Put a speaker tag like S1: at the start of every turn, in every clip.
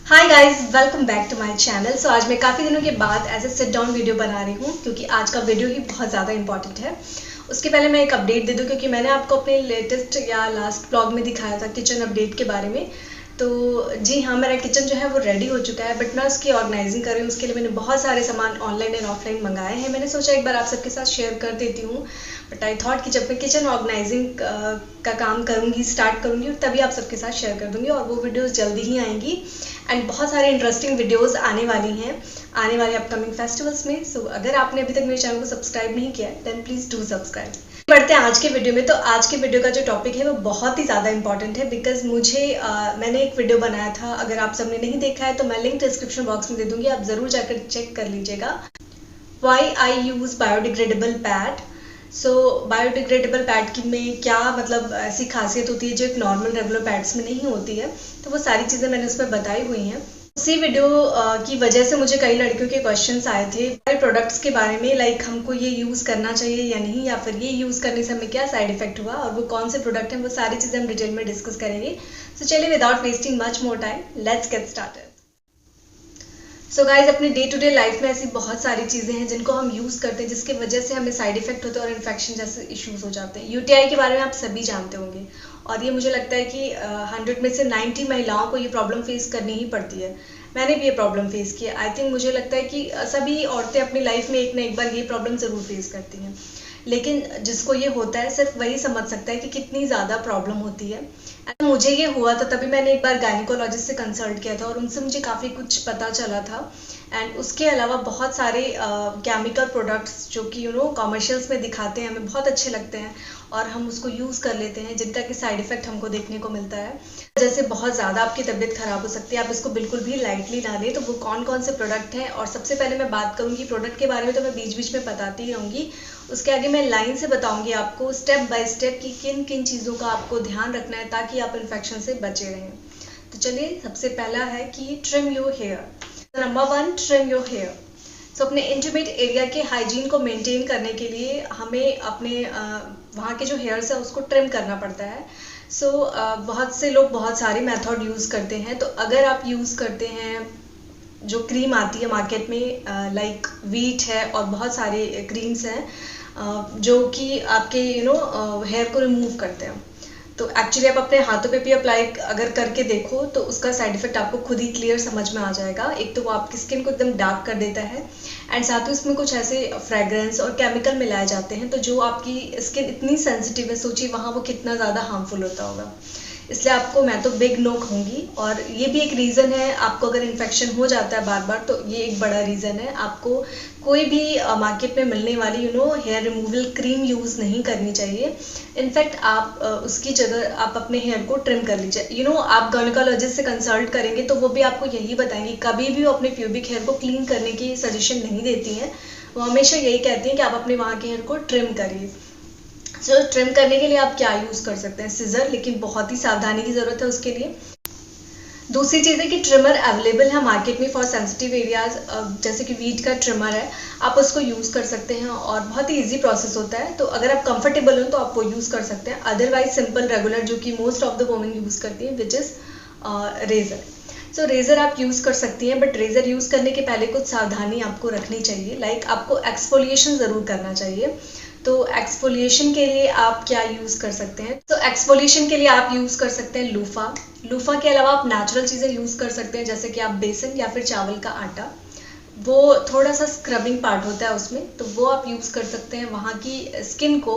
S1: Hi guys, welcome back to my channel. So आज मैं काफ़ी दिनों के बाद ऐसे सिट डाउन वीडियो बना रही हूँ क्योंकि आज का वीडियो ही बहुत ज़्यादा इंपॉर्टेंट है। उसके पहले मैं एक अपडेट दे दूँ क्योंकि मैंने आपको अपने लेटेस्ट या लास्ट ब्लॉग में दिखाया था किचन अपडेट के बारे में। तो जी हाँ, मेरा किचन जो है वो रेडी हो चुका है, बट मैं उसकी ऑर्गेनाइजिंग कर रही हूँ। उसके लिए मैंने बहुत सारे सामान ऑनलाइन एंड ऑफलाइन मंगाए हैं। मैंने सोचा एक बार आप सबके साथ शेयर कर देती हूँ, बट आई थॉट कि जब मैं किचन ऑर्गेनाइजिंग का काम करूँगी, स्टार्ट करूँगी, तभी आप सबके साथ शेयर कर दूँगी और वो वीडियोज़ जल्दी ही आएंगी। एंड बहुत सारे इंटरेस्टिंग वीडियोस आने वाली हैं आने वाले अपकमिंग फेस्टिवल्स में। सो अगर आपने अभी तक मेरे चैनल को सब्सक्राइब नहीं किया है देन प्लीज़ डू सब्सक्राइब। बढ़ते हैं आज के वीडियो में। तो आज के वीडियो का जो टॉपिक है वो बहुत ही ज़्यादा इंपॉर्टेंट है बिकॉज मैंने एक वीडियो बनाया था। अगर आप सबने नहीं देखा है तो मैं लिंक डिस्क्रिप्शन बॉक्स में दे दूंगी, आप ज़रूर जाकर चेक कर लीजिएगा। वाई आई यूज़ बायोडिग्रेडेबल पैड। सो बायोडिग्रेडेबल पैड की में क्या मतलब ऐसी खासियत होती है जो एक नॉर्मल रेगुलर पैड्स में नहीं होती है, तो वो सारी चीज़ें मैंने उसमें बताई हुई हैं। उसी वीडियो की वजह से मुझे कई लड़कियों के क्वेश्चंस आए थे प्रोडक्ट्स के बारे में, लाइक हमको ये यूज़ करना चाहिए या नहीं, या फिर ये यूज़ करने से हमें क्या साइड इफेक्ट हुआ और वो कौन से प्रोडक्ट हैं, वो सारी चीज़ें हम डिटेल में डिस्कस करेंगे। सो चलिए without wasting much more time let's get started. So guys, अपने डे टू डे लाइफ में ऐसी बहुत सारी चीज़ें हैं जिनको हम यूज़ करते हैं जिसकी वजह से हमें साइड इफेक्ट होते हैं और इन्फेक्शन जैसे इश्यूज हो जाते हैं। यूटीआई के बारे में आप सभी जानते होंगे और ये मुझे लगता है कि 100 में से 90 महिलाओं को ये प्रॉब्लम फेस करनी ही पड़ती है। मैंने भी ये प्रॉब्लम फेस की है। आई थिंक मुझे लगता है कि सभी औरतें अपनी लाइफ में एक ना एक बार ये प्रॉब्लम ज़रूर फेस करती हैं, लेकिन जिसको ये होता है सिर्फ वही समझ सकता है कि कितनी ज़्यादा प्रॉब्लम होती है। मुझे ये हुआ था तभी मैंने एक बार गायनिकोलॉजिस्ट से कंसल्ट किया था और उनसे मुझे काफ़ी कुछ पता चला था। एंड उसके अलावा बहुत सारे केमिकल प्रोडक्ट्स जो कि कॉमर्शियल्स में दिखाते हैं, हमें बहुत अच्छे लगते हैं और हम उसको यूज़ कर लेते हैं, जिनका कि साइड इफेक्ट हमको देखने को मिलता है। जैसे बहुत ज़्यादा आपकी तबीयत खराब हो सकती है, आप इसको बिल्कुल भी लाइटली ना लें। तो वो कौन कौन से प्रोडक्ट हैं, और सबसे पहले मैं बात करूँगी प्रोडक्ट के बारे में तो मैं बीच बीच में बताती ही रहूँगी। उसके आगे मैं लाइन से बताऊँगी आपको स्टेप बाय स्टेप कि किन किन चीज़ों का आपको ध्यान रखना है ताकि आप इन्फेक्शन से बचे रहें। तो चलिए, सबसे पहला है कि trim your hair. Number 1, trim your hair. So अपने इंटीमेट एरिया के हाइजीन को मेंटेन करने के लिए हमें अपने वहाँ के जो हेयर्स है उसको ट्रिम करना पड़ता है। सो बहुत से लोग बहुत सारे मेथड यूज़ करते हैं। तो अगर आप यूज़ करते हैं जो क्रीम आती है मार्केट में, लाइक वीट है और बहुत सारे क्रीम्स हैं जो कि आपके हेयर को रिमूव करते हैं, तो एक्चुअली आप अपने हाथों पे भी अप्लाई अगर करके देखो तो उसका साइड इफेक्ट आपको खुद ही क्लियर समझ में आ जाएगा। एक तो वो आपकी स्किन को एकदम डार्क कर देता है एंड साथ ही उसमें कुछ ऐसे फ्रेग्रेंस और केमिकल मिलाए जाते हैं तो जो आपकी स्किन इतनी सेंसिटिव है, सोचिए वहाँ वो कितना ज़्यादा हार्मफुल होता होगा। इसलिए आपको मैं तो बिग नो कहूँगी। और ये भी एक रीज़न है, आपको अगर इन्फेक्शन हो जाता है बार बार तो ये एक बड़ा रीज़न है। आपको कोई भी मार्केट में मिलने वाली हेयर रिमूवल क्रीम यूज़ नहीं करनी चाहिए। इनफैक्ट आप उसकी जगह आप अपने हेयर को ट्रिम कर लीजिए। आप गायनिकोलॉजिस्ट से कंसल्ट करेंगे तो वो भी आपको यही बताएंगे, कभी भी वो अपने प्यूबिक हेयर को क्लीन करने की सजेशन नहीं देती हैं। वो हमेशा यही कहती हैं कि आप अपने वहाँ के हेयर को ट्रिम करिए। सो ट्रिम करने के लिए आप क्या यूज़ कर सकते हैं, सिजर, लेकिन बहुत ही सावधानी की ज़रूरत है उसके लिए। दूसरी चीज़ है कि ट्रिमर अवेलेबल है मार्केट में फॉर सेंसिटिव एरियाज, जैसे कि वीट का ट्रिमर है, आप उसको यूज़ कर सकते हैं और बहुत ही इजी प्रोसेस होता है। तो अगर आप कंफर्टेबल हो तो आप वो यूज़ कर सकते हैं। अदरवाइज सिंपल रेगुलर जो कि most of the women use करती है, which is razor. So razor आप यूज़ कर सकती हैं, बट रेज़र यूज़ करने के पहले कुछ सावधानी आपको रखनी चाहिए। लाइक आपको एक्सफोलिएशन ज़रूर करना चाहिए। तो एक्सफोलिएशन के लिए आप क्या यूज़ कर सकते हैं, तो एक्सफोलिएशन के लिए आप यूज़ कर सकते हैं लूफा। लूफा के अलावा आप नेचुरल चीज़ें यूज़ कर सकते हैं, जैसे कि आप बेसन या फिर चावल का आटा, वो थोड़ा सा स्क्रबिंग पार्ट होता है उसमें, तो वो आप यूज़ कर सकते हैं वहाँ की स्किन को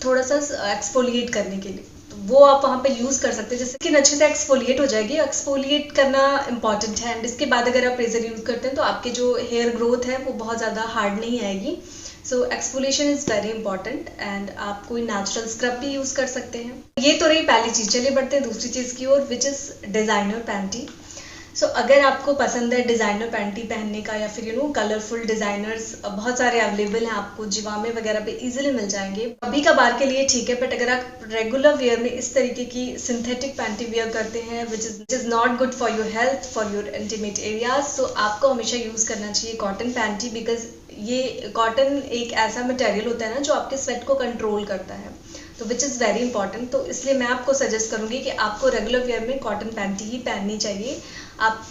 S1: थोड़ा सा एक्सफोलिएट करने के लिए। तो वो आप वहाँ पे यूज़ कर सकते हैं, जिससे स्किन अच्छे से एक्सफोलिएट हो जाएगी। एक्सफोलिएट करना इंपॉर्टेंट है एंड इसके बाद अगर आप रेजर यूज़ करते हैं तो आपके जो हेयर ग्रोथ है वो बहुत ज़्यादा हार्ड नहीं आएगी। So exfoliation is very important and आप कोई नेचुरल स्क्रब भी यूज़ कर सकते हैं। ये तो रही पहली चीज़। चलिए बढ़ते हैं दूसरी चीज़ की ओर, विच इज़ डिज़ाइनर पैंटी। सो अगर आपको पसंद है डिज़ाइनर पैंटी पहनने का, या फिर कलरफुल डिज़ाइनर्स बहुत सारे अवेलेबल हैं, आपको जिवामे वगैरह पे इजीली मिल जाएंगे। कभी कभार के लिए ठीक है, बट अगर आप रेगुलर वेयर में इस तरीके की सिंथेटिक पैंटी वेयर करते हैं which is not good for your health, for your intimate areas, तो आपको हमेशा यूज़ करना चाहिए कॉटन पैंटी। बिकॉज ये कॉटन एक ऐसा मटेरियल होता है ना जो आपके स्वेट को कंट्रोल करता है। तो विच इज़ वेरी इंपॉर्टेंट। तो इसलिए मैं आपको सजेस्ट करूँगी कि आपको रेगुलर वेयर में कॉटन पैंटी ही पहननी चाहिए। आप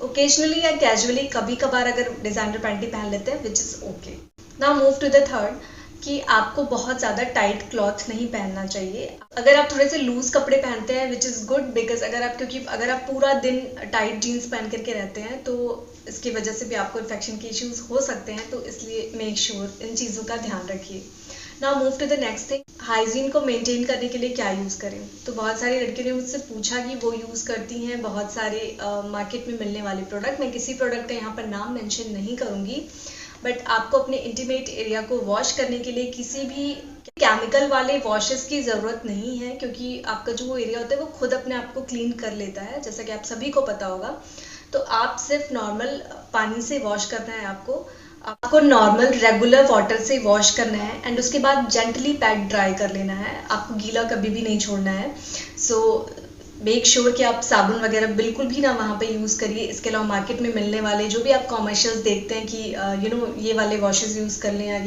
S1: ओकेजनली या कैजुअली कभी कभार अगर डिज़ाइनर पैंटी पहन लेते हैं, which is okay. Now move to the third, कि आपको बहुत ज़्यादा टाइट क्लॉथ नहीं पहनना चाहिए। अगर आप थोड़े से लूज कपड़े पहनते हैं विच इज़ गुड, बिकॉज क्योंकि अगर आप पूरा दिन टाइट जीन्स पहन करके रहते हैं तो इसकी वजह से भी आपको इन्फेक्शन के इश्यूज हो सकते हैं। तो इसलिए मेक श्योर इन चीज़ों का ध्यान रखिए। Now move to the next thing, hygiene को मेंटेन करने के लिए क्या यूज़ करें। तो बहुत सारी लड़कियों ने मुझसे पूछा कि वो यूज़ करती हैं बहुत सारे मार्केट में मिलने वाले प्रोडक्ट। मैं किसी प्रोडक्ट का यहाँ पर नाम मेंशन नहीं करूँगी, बट आपको अपने इंटीमेट एरिया को वॉश करने के लिए किसी भी केमिकल वाले वॉशेस की ज़रूरत नहीं है, क्योंकि आपका जो वो एरिया होता है वो खुद अपने आप को क्लीन कर लेता है, जैसा कि आप सभी को पता होगा। तो आप सिर्फ नॉर्मल पानी से वॉश करना है, आपको नॉर्मल रेगुलर वाटर से वॉश करना है एंड उसके बाद जेंटली पैड ड्राई कर लेना है। आपको गीला कभी भी नहीं छोड़ना है। सो मेक श्योर कि आप साबुन वगैरह बिल्कुल भी ना वहाँ पे यूज़ करिए। इसके अलावा मार्केट में मिलने वाले जो भी आप कॉमर्शियल्स देखते हैं कि ये वाले वॉशेस यूज़ कर लें या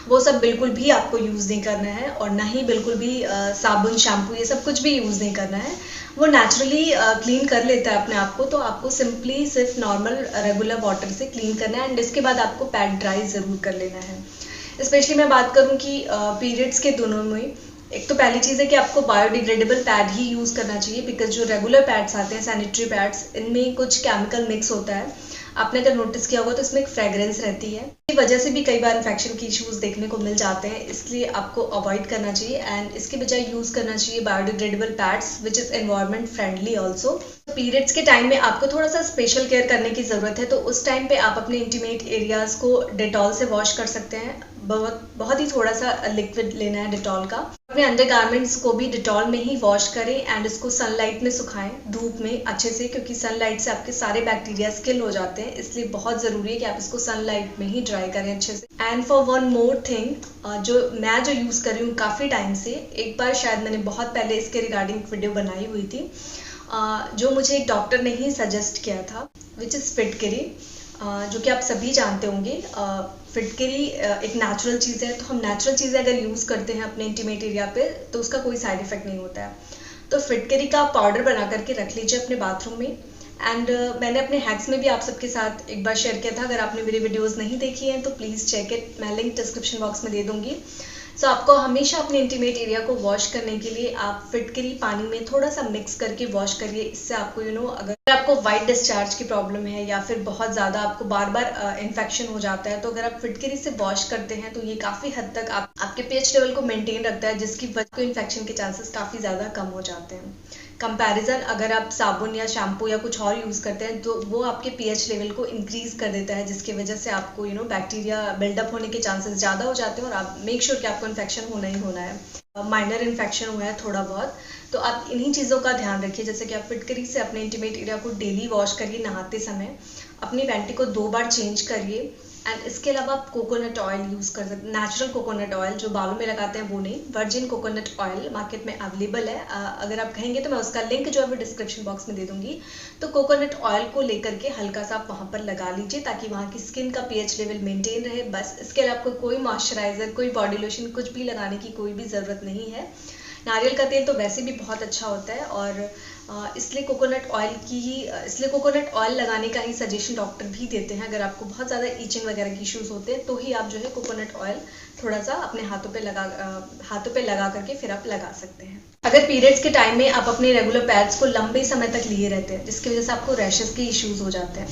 S1: वो सब बिल्कुल भी आपको यूज़ नहीं करना है, और ना ही बिल्कुल भी साबुन शैम्पू ये सब कुछ भी यूज़ नहीं करना है। वो नेचुरली क्लीन कर लेता है अपने आप को। तो आपको सिंपली सिर्फ नॉर्मल रेगुलर वाटर से क्लीन करना है एंड इसके बाद आपको पैड ड्राई ज़रूर कर लेना है। स्पेशली मैं बात करूँ कि पीरियड्स के दिनों में, एक तो पहली चीज़ है कि आपको बायोडिग्रेडेबल पैड ही यूज़ करना चाहिए, बिकॉज जो रेगुलर पैड्स आते हैं सैनिटरी पैड्स, इनमें कुछ केमिकल मिक्स होता है। आपने अगर नोटिस किया होगा तो इसमें एक फ्रेग्रेंस रहती है, इसी वजह से भी कई बार इन्फेक्शन के इश्यूज देखने को मिल जाते हैं। इसलिए आपको अवॉइड करना चाहिए एंड इसके बजाय यूज़ करना चाहिए biodegradable pads which is environment friendly also. Periods के टाइम में आपको थोड़ा सा स्पेशल केयर करने की ज़रूरत है, तो उस टाइम पे आप अपने इंटीमेट एरियाज़ को डेटॉल से वॉश कर सकते हैं। बहुत ही थोड़ा सा लिक्विड लेना है डेटॉल का। अपने अंडरगारमेंट्स को भी डेटॉल में ही वॉश करें एंड इसको सनलाइट में सुखाएं, धूप में अच्छे से, क्योंकि सनलाइट से आपके सारे बैक्टीरिया किल हो जाते हैं। इसलिए बहुत ज़रूरी है कि आप इसको सनलाइट में ही ड्राई करें अच्छे से। And for one more thing, जो यूज़ कर रही हूँ काफ़ी टाइम से, एक बार शायद मैंने बहुत पहले इसके रिगार्डिंग वीडियो बनाई हुई थी, जो मुझे एक डॉक्टर ने ही सजेस्ट किया था, विच इज़ फिटकरी, जो कि आप सभी जानते होंगे। फिटकरी एक नेचुरल चीज़ है, तो हम नेचुरल चीज़ें अगर यूज़ करते हैं अपने इंटीमेट एरिया पे तो उसका कोई साइड इफेक्ट नहीं होता है। तो फिटकरी का पाउडर बना करके रख लीजिए अपने बाथरूम में। एंड मैंने अपने हैक्स में भी आप सबके साथ एक बार शेयर किया था। अगर आपने मेरी वीडियोज़ नहीं देखी हैं तो प्लीज़ चेक इट, मैं लिंक डिस्क्रिप्शन बॉक्स में दे दूँगी। सो आपको हमेशा अपने इंटीमेट एरिया को वॉश करने के लिए आप फिटकरी पानी में थोड़ा सा मिक्स करके वॉश करिए। इससे आपको अगर आपको वाइट डिस्चार्ज की प्रॉब्लम है या फिर बहुत ज़्यादा आपको बार बार इन्फेक्शन हो जाता है, तो अगर आप फिटकरी से वॉश करते हैं तो ये काफ़ी हद तक आपके पीएच लेवल को मेंटेन रखता है, जिसकी वजह से इन्फेक्शन के चांसेस काफ़ी ज़्यादा कम हो जाते हैं। कंपैरिजन अगर आप साबुन या शैम्पू या कुछ और यूज़ करते हैं तो वो आपके पीएच लेवल को इंक्रीज कर देता है, जिसकी वजह से आपको बैक्टीरिया बिल्डअप होने के चांसेस ज़्यादा हो जाते हैं और आप मेक श्योर कि आपको इन्फेक्शन होना ही होना है। माइनर इन्फेक्शन हुआ है थोड़ा बहुत, तो आप इन्हीं चीज़ों का ध्यान रखिए, जैसे कि आप फिटकरी से अपने इंटीमेट एरिया को डेली वॉश करिए नहाते समय, अपनी पैंटी को 2 बार चेंज करिए। एंड इसके अलावा आप कोकोनट ऑयल यूज़ कर सकते हैं, नेचुरल कोकोनट ऑयल, जो बालों में लगाते हैं वो नहीं, वर्जिन कोकोनट ऑयल मार्केट में अवेलेबल है। अगर आप कहेंगे तो मैं उसका लिंक जो है वो डिस्क्रिप्शन बॉक्स में दे दूंगी। तो कोकोनट ऑयल को लेकर के हल्का सा आप वहाँ पर लगा लीजिए ताकि वहाँ की स्किन का पीएच लेवल मेंटेन रहे, बस। इसके अलावा आपको कोई मॉइस्चराइजर, कोई बॉडी लोशन कुछ भी लगाने की कोई भी ज़रूरत नहीं है। नारियल का तेल तो वैसे भी बहुत अच्छा होता है और इसलिए कोकोनट ऑयल लगाने का ही सजेशन डॉक्टर भी देते हैं। अगर आपको बहुत ज़्यादा ईचिंग वगैरह की इश्यूज होते हैं तो ही आप कोकोनट ऑयल थोड़ा सा अपने हाथों पे लगा करके फिर आप लगा सकते हैं। अगर पीरियड्स के टाइम में आप अपने रेगुलर पैड्स को लंबे समय तक लिए रहते हैं, जिसकी वजह से आपको रैशेस के इश्यूज हो जाते हैं,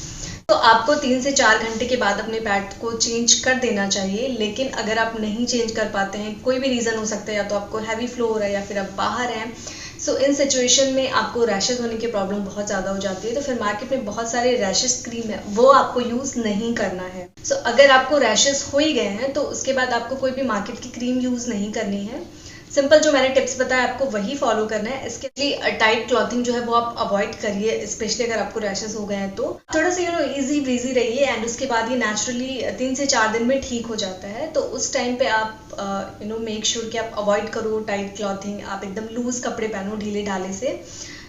S1: तो आपको 3 से 4 घंटे के बाद अपने पैड को चेंज कर देना चाहिए। लेकिन अगर आप नहीं चेंज कर पाते हैं, कोई भी रीज़न हो सकता है, या तो आपको हैवी फ्लो हो रहा है या फिर आप बाहर हैं, सो इन सिचुएशन में आपको रैशेज होने की प्रॉब्लम बहुत ज़्यादा हो जाती है। तो फिर मार्केट में बहुत सारे रैशेज क्रीम है, वो आपको यूज़ नहीं करना है। सो अगर आपको रैशेज हो ही गए हैं तो उसके बाद आपको कोई भी मार्केट की क्रीम यूज़ नहीं करनी है। सिंपल जो मैंने टिप्स बताया आपको वही फॉलो करना है। इसके लिए टाइट क्लॉथिंग जो है वो आप अवॉइड करिए, स्पेशली अगर आपको रैशेस हो गए हैं तो थोड़ा सा इजी ब्रीजी रहिए। एंड उसके बाद ये नेचुरली 3 से 4 दिन में ठीक हो जाता है। तो उस टाइम पे आप मेक श्योर कि आप अवॉइड करो टाइट क्लॉथिंग, आप एकदम लूज कपड़े पहनो ढीले ढाले से,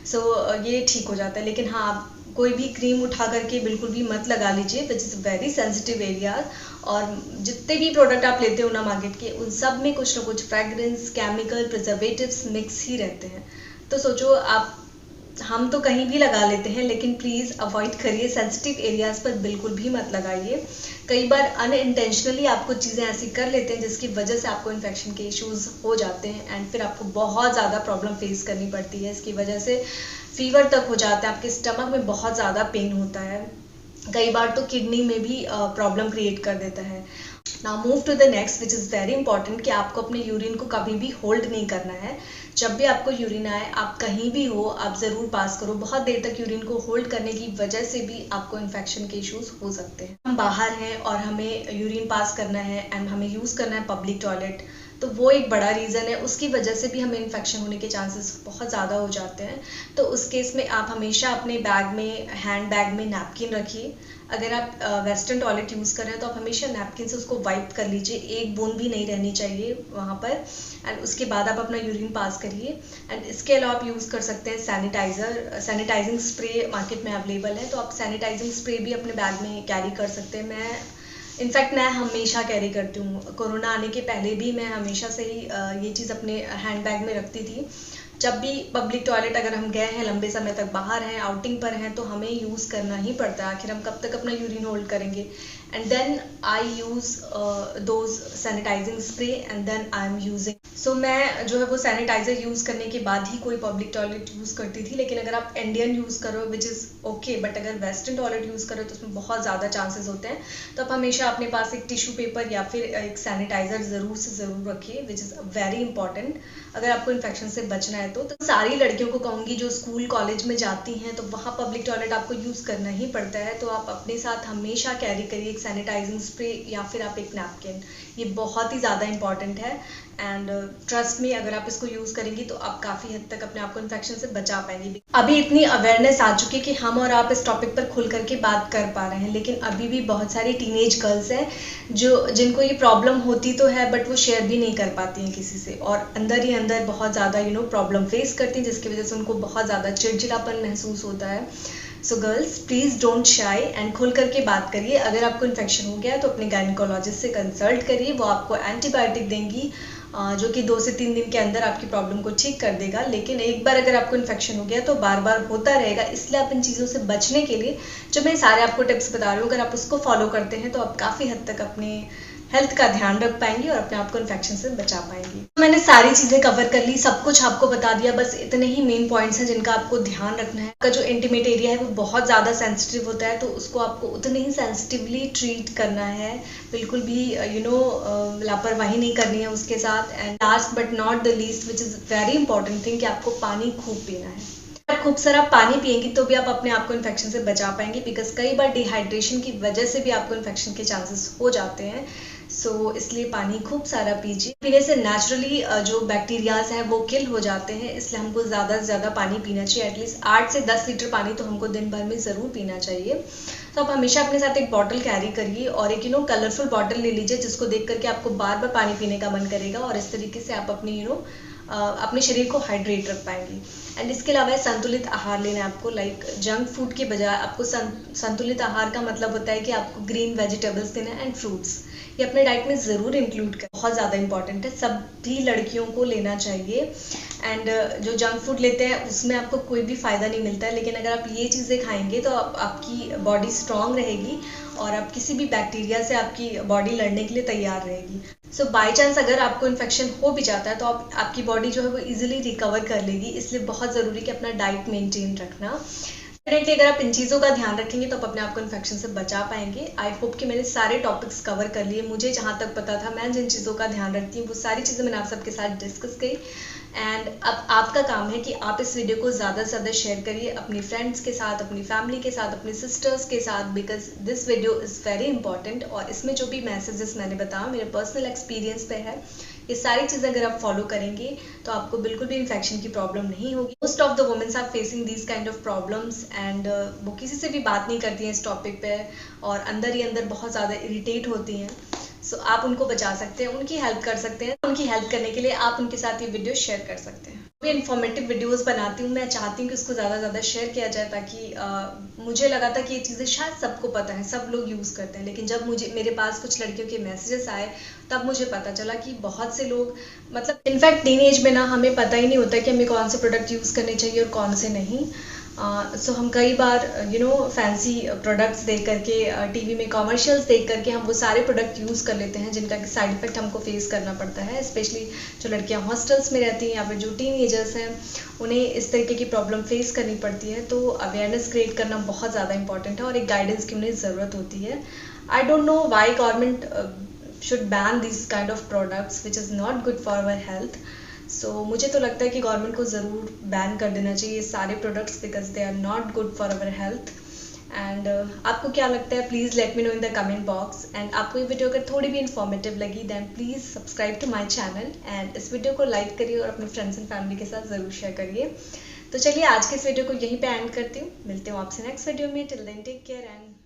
S1: सो ये ठीक हो जाता है। लेकिन हाँ, आप कोई भी क्रीम उठा करके बिल्कुल भी मत लगा लीजिए, विच इज़ वेरी सेंसिटिव एरिया। और जितने भी प्रोडक्ट आप लेते हो ना मार्केट के, उन सब में कुछ ना कुछ फ्रेगरेंस, केमिकल, प्रिजर्वेटिव्स मिक्स ही रहते हैं। तो सोचो आप, हम तो कहीं भी लगा लेते हैं, लेकिन प्लीज़ अवॉइड करिए, सेंसिटिव एरियाज़ पर बिल्कुल भी मत लगाइए। कई बार अनइंटेंशनली आप कुछ चीज़ें ऐसी कर लेते हैं जिसकी वजह से आपको इन्फेक्शन के इश्यूज हो जाते हैं, एंड फिर आपको बहुत ज़्यादा प्रॉब्लम फेस करनी पड़ती है। इसकी वजह से फीवर तक हो जाता है, आपके स्टमक में बहुत ज़्यादा पेन होता है, कई बार तो किडनी में भी प्रॉब्लम क्रिएट कर देता है। Now move to the next, which is very important, कि आपको अपने यूरिन को कभी भी होल्ड नहीं करना है। जब भी आपको यूरिन आए, आप कहीं भी हो, आप ज़रूर पास करो। बहुत देर तक यूरिन को होल्ड करने की वजह से भी आपको इन्फेक्शन के इश्यूज हो सकते हैं। हम बाहर हैं और हमें यूरिन पास करना है एंड हमें यूज़ करना है पब्लिक टॉयलेट, तो वो एक बड़ा रीज़न है। उसकी वजह से भी हमें इन्फेक्शन होने के चांसेस बहुत ज़्यादा हो जाते हैं। तो उस केस में आप हमेशा अपने बैग में, हैंड बैग में नैपकिन रखिए। अगर आप वेस्टर्न टॉयलेट यूज़ कर रहे हैं तो आप हमेशा नैपकिन से उसको वाइप कर लीजिए, एक बूंद भी नहीं रहनी चाहिए वहाँ पर। एंड उसके बाद आप अपना यूरिन पास करिए। एंड इसके अलावा आप यूज़ कर सकते हैं सैनिटाइज़र, सैनिटाइजिंग स्प्रे मार्केट में अवेलेबल है, तो आप सैनिटाइजिंग स्प्रे भी अपने बैग में कैरी कर सकते हैं। इनफैक्ट मैं हमेशा कैरी करती हूँ। कोरोना आने के पहले भी मैं हमेशा से ही ये चीज़ अपने हैंड बैग में रखती थी। जब भी पब्लिक टॉयलेट अगर हम गए हैं, लंबे समय तक बाहर हैं, आउटिंग पर हैं, तो हमें यूज़ करना ही पड़ता है। आखिर हम कब तक अपना यूरिन होल्ड करेंगे। And then I use those sanitising spray and then I am using. So मैं जो है वो सैनिटाइज़र यूज़ करने के बाद ही कोई पब्लिक टॉयलेट यूज़ करती थी। लेकिन अगर आप इंडियन यूज़ करो विच इज़ ओके, बट अगर वेस्टर्न टॉयलेट यूज़ करो तो उसमें बहुत ज़्यादा चांसेस होते हैं। तो आप हमेशा अपने पास एक टिश्यू पेपर या फिर एक सैनिटाइज़र ज़रूर से ज़रूर रखिए, विच इज़ वेरी इंपॉर्टेंट अगर आपको इन्फेक्शन से बचना है। तो सारी लड़कियों को कहूँगी जो स्कूल कॉलेज में जाती हैं, तो वहाँ पब्लिक टॉयलेट आपको यूज़ करना ही पड़ता है। तो आप अपने साथ हमेशा कैरी करिए एक सैनिटाइजिंग स्प्रे या फिर आप एक नैपकिन। ये बहुत ही ज़्यादा इंपॉर्टेंट है। एंड ट्रस्ट में, अगर आप इसको यूज़ करेंगी तो आप काफ़ी हद तक अपने आप को इन्फेक्शन से बचा पाएंगी। अभी इतनी अवेयरनेस आ चुकी है कि हम और आप इस टॉपिक पर खुल करके बात कर पा रहे हैं, लेकिन अभी भी बहुत सारी टीनेज गर्ल्स हैं जिनको ये प्रॉब्लम होती तो है, बट वो शेयर भी नहीं कर पाती हैं किसी से, और अंदर ही अंदर बहुत ज़्यादा प्रॉब्लम फेस करती हैं, जिसकी वजह से उनको बहुत ज़्यादा चिड़चिड़ापन महसूस होता है। So girls, please don't shy and खुल करके बात करिए। अगर आपको इन्फेक्शन हो गया है तो अपने गायनिकोलॉजिस्ट से कंसल्ट करिए, वो आपको एंटीबायोटिक देंगी जो कि 2 से 3 दिन के अंदर आपकी प्रॉब्लम को ठीक कर देगा। लेकिन एक बार अगर आपको इन्फेक्शन हो गया तो बार बार होता रहेगा, इसलिए आप इन चीज़ों से बचने के लिए जो मैं सारे आपको टिप्स बता रही हूँ, अगर आप उसको फॉलो करते हैं तो आप काफ़ी हद तक अपने हेल्थ का ध्यान रख पाएंगी और अपने आप को इन्फेक्शन से बचा पाएंगी। मैंने सारी चीज़ें कवर कर ली, सब कुछ आपको बता दिया, बस इतने ही मेन पॉइंट्स हैं जिनका आपको ध्यान रखना है। आपका जो इंटीमेट एरिया है वो बहुत ज़्यादा सेंसिटिव होता है, तो उसको आपको उतने ही सेंसिटिवली ट्रीट करना है, बिल्कुल भी लापरवाही नहीं करनी है उसके साथ। And last but not the least, which is very important thing, कि आपको पानी खूब पीना है। आप खूब सारा पानी पिएंगी तो भी आप अपने आप को इन्फेक्शन से बचा पाएंगे, बिकॉज कई बार डिहाइड्रेशन की वजह से भी आपको इन्फेक्शन के चांसेस हो जाते हैं। सो इसलिए पानी खूब सारा पीजिए। पीने से नेचुरली जो बैक्टीरियाज हैं वो किल हो जाते हैं, इसलिए हमको ज़्यादा से ज़्यादा पानी पीना चाहिए। एटलीस्ट 8 से 10 लीटर पानी तो हमको दिन भर में ज़रूर पीना चाहिए। तो आप हमेशा अपने साथ एक बॉटल कैरी करिए, और एक कलरफुल बॉटल ले लीजिए जिसको देख करके आपको बार बार पानी पीने का मन करेगा, और इस तरीके से आप अपने शरीर को हाइड्रेट रख पाएंगे। एंड इसके अलावा संतुलित आहार लेना है आपको, लाइक जंक फूड के बजाय आपको संतुलित आहार का मतलब होता है कि आपको ग्रीन वेजिटेबल्स देना है एंड फ्रूट्स, ये अपने डाइट में ज़रूर इंक्लूड कर, बहुत ज़्यादा इंपॉर्टेंट है, सभी लड़कियों को लेना चाहिए। एंड जो जंक फूड लेते हैं उसमें आपको कोई भी फ़ायदा नहीं मिलता है, लेकिन अगर आप ये चीज़ें खाएंगे तो आपकी बॉडी स्ट्रांग रहेगी और आप किसी भी बैक्टीरिया से आपकी बॉडी लड़ने के लिए तैयार रहेगी। सो बाय चांस अगर आपको इन्फेक्शन हो भी जाता है तो आपकी बॉडी जो है वो इजीली रिकवर कर लेगी, इसलिए बहुत ज़रूरी कि अपना डाइट मेंटेन रखना। डेफिनेटली अगर आप इन चीज़ों का ध्यान रखेंगे तो आप अपने आप को इन्फेक्शन से बचा पाएंगे। आई होप कि मैंने सारे टॉपिक्स कवर कर लिए। मुझे जहाँ तक पता था, मैं जिन चीज़ों का ध्यान रखती हूँ वो सारी चीज़ें मैंने आप सबके साथ डिस्कस की। एंड अब आपका काम है कि आप इस वीडियो को ज़्यादा से ज़्यादा शेयर करिए अपनी फ्रेंड्स के साथ, अपनी फैमिली के साथ, अपनी सिस्टर्स के साथ, because this video is very important. और इसमें जो भी मैसेजेस मैंने बताया मेरे पर्सनल एक्सपीरियंस पे है, ये सारी चीज़ें अगर आप फॉलो करेंगे तो आपको बिल्कुल भी इन्फेक्शन की प्रॉब्लम नहीं होगी। Most of the womens are facing these kind of problems, and वो किसी से भी बात नहीं करती हैं इस टॉपिक पे, और अंदर ही अंदर बहुत ज़्यादा इरिटेट होती हैं। सो आप उनको बचा सकते हैं, उनकी हेल्प कर सकते हैं। उनकी हेल्प करने के लिए आप उनके साथ ये वीडियो शेयर कर सकते हैं। इन्फॉर्मेटिव वीडियोस बनाती हूँ, मैं चाहती हूँ कि उसको ज़्यादा से ज़्यादा शेयर किया जाए, ताकि मुझे लगा था कि ये चीज़ें शायद सबको पता है, सब लोग यूज़ करते हैं, लेकिन जब मेरे पास कुछ लड़कियों के मैसेजेस आए तब मुझे पता चला कि बहुत से लोग, मतलब इनफैक्ट टीन एज में ना हमें पता ही नहीं होता कि हमें कौन से प्रोडक्ट यूज़ करने चाहिए और कौन से नहीं। सो हम कई बार फैंसी प्रोडक्ट्स देख करके, टीवी में कॉमर्शियल्स देख करके हम वो सारे प्रोडक्ट यूज़ कर लेते हैं जिनका साइड इफ़ेक्ट हमको फेस करना पड़ता है। स्पेशली जो लड़कियां हॉस्टल्स में रहती हैं या फिर जो टीनेजर्स हैं, उन्हें इस तरीके की प्रॉब्लम फेस करनी पड़ती है। तो अवेयरनेस क्रिएट करना बहुत ज़्यादा इंपॉर्टेंट है और एक गाइडेंस की उन्हें ज़रूरत होती है। I don't know why government should ban this kind of products which is not good for our health. So मुझे तो लगता है कि गवर्नमेंट को ज़रूर बैन कर देना चाहिए सारे products, because they are not good for our health. And आपको क्या लगता है, please let me know in the comment box. And आपको ये वीडियो अगर थोड़ी भी इन्फॉर्मेटिव लगी then please subscribe to my channel and इस वीडियो को लाइक करिए और अपने फ्रेंड्स एंड फैमिली के साथ ज़रूर शेयर करिए। तो चलिए आज के इस वीडियो को यहीं पे एंड करती हूँ, मिलते हूँ आपसे नेक्स्ट वीडियो में। Till then take care and